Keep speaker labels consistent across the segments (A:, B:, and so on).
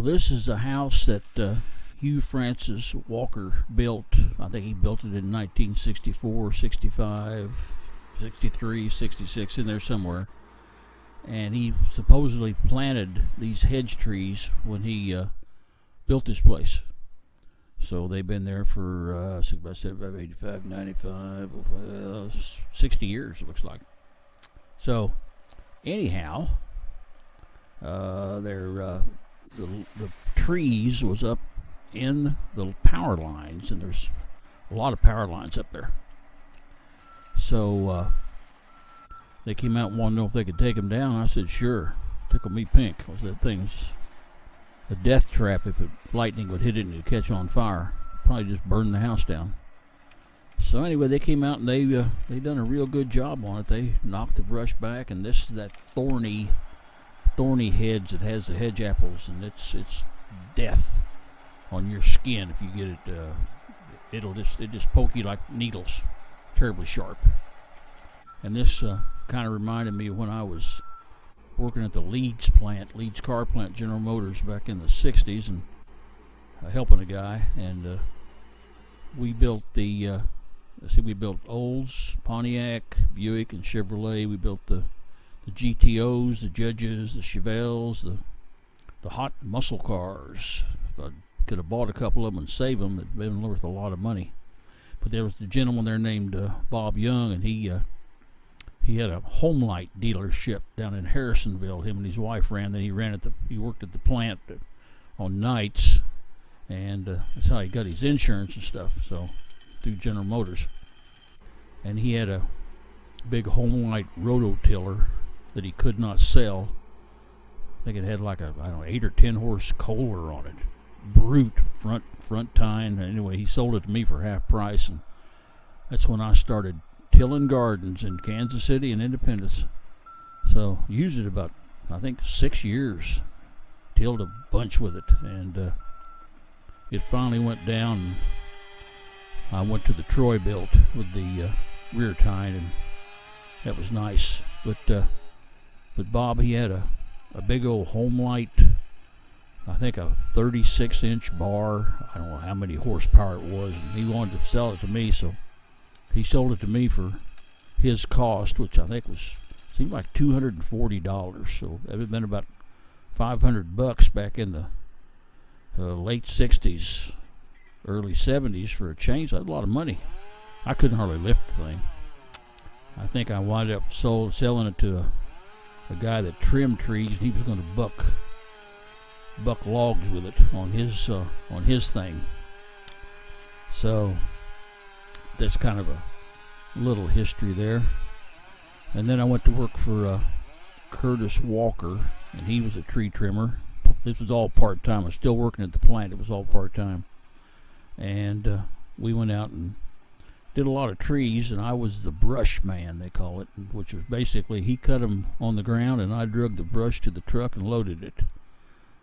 A: this is a house that Hugh Francis Walker built. I think he built it in 1964, 65, 63, 66, in there somewhere. And he supposedly planted these hedge trees when he built this place. So they've been there for 85, 95, 60 years, it looks like. So, anyhow, the trees was up in the power lines, and there's a lot of power lines up there. So they came out and wanted to know if they could take them down. I said, sure. Tickle me pink, because that thing's a death trap. If lightning would hit it and it'd catch on fire, probably just burn the house down. So anyway, they came out and they done a real good job on it. They knocked the brush back, and this is that thorny hedge that has the hedge apples, and it's death on your skin if you get it. It just poke you like needles, terribly sharp. And this kind of reminded me of when I was working at the Leeds car plant, General Motors, back in the 60s, and helping a guy. And we built we built Olds, Pontiac, Buick, and Chevrolet. We built the GTOs, the Judges, the Chevelles, the hot muscle cars. If I could have bought a couple of them and saved them, it'd been worth a lot of money. But there was the gentleman there named Bob Young, and he had a home light dealership down in Harrisonville. Him and his wife ran. Then he worked at the plant on nights, and that's how he got his insurance and stuff. So through General Motors, and he had a big home light rototiller that he could not sell. I think it had like a 8 or 10 horse Kohler on it, brute front tine. Anyway, he sold it to me for half price, and that's when I started tilling gardens in Kansas City and Independence. So used it about, I think, 6 years. Tilled a bunch with it, and it finally went down. I went to the Troy built with the rear tine, and that was nice. But Bob, he had a big old home light, I think a 36-inch bar. I don't know how many horsepower it was, and he wanted to sell it to me, so he sold it to me for his cost, which I think seemed like $240. So it had been about $500 back in the late 60s, early 70s for a change. That's a lot of money. I couldn't hardly lift the thing. I think I wound up selling it to a guy that trimmed trees, and he was going to buck logs with it on his thing. So that's kind of a little history there. And then I went to work for Curtis Walker, and he was a tree trimmer. This was all part-time. I was still working at the plant. It was all part-time. And we went out and did a lot of trees, and I was the brush man, they call it, which was basically he cut them on the ground, and I drug the brush to the truck and loaded it.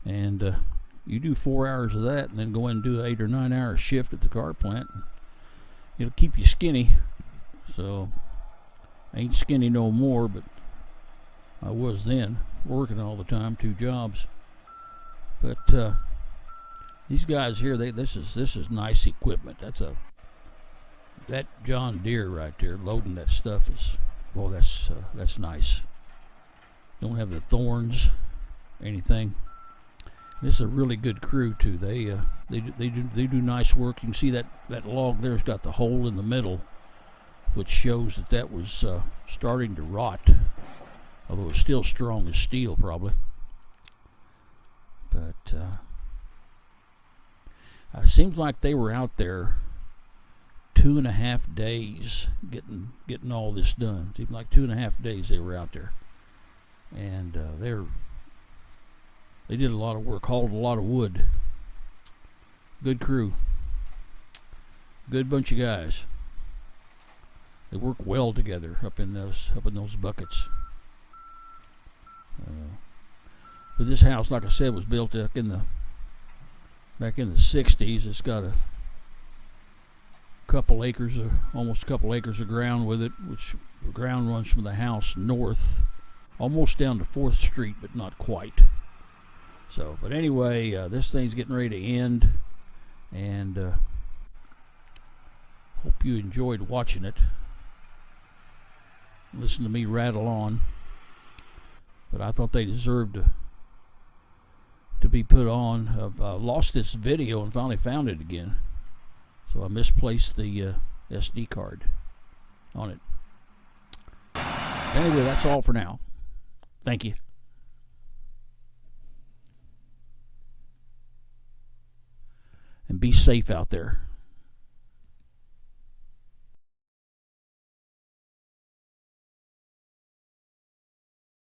A: And you do 4 hours of that, and then go in and do an 8 or 9 hour shift at the car plant. It'll keep you skinny. So I ain't skinny no more, but I was then, working all the time, 2 jobs. But these guys here, this is nice equipment. That John Deere right there loading that stuff is, well, that's nice. Don't have the thorns, anything. This is a really good crew too. They do nice work. You can see that log there's got the hole in the middle, which shows that was starting to rot, although it's still strong as steel probably. But it seems like they were out there 2.5 days getting all this done. It seemed like 2.5 days they were out there, and they did a lot of work, hauled a lot of wood. Good crew, good bunch of guys. They work well together up in those buckets. But this house, like I said, was built back in the 60s. It's got a almost a couple acres of ground with it, which the ground runs from the house north, almost down to 4th Street, but not quite. So, but anyway, this thing's getting ready to end, and hope you enjoyed watching it. Listen to me rattle on. But I thought they deserved to be put on. I've lost this video and finally found it again. So I misplaced the SD card on it. Anyway, that's all for now. Thank you. And be safe out there.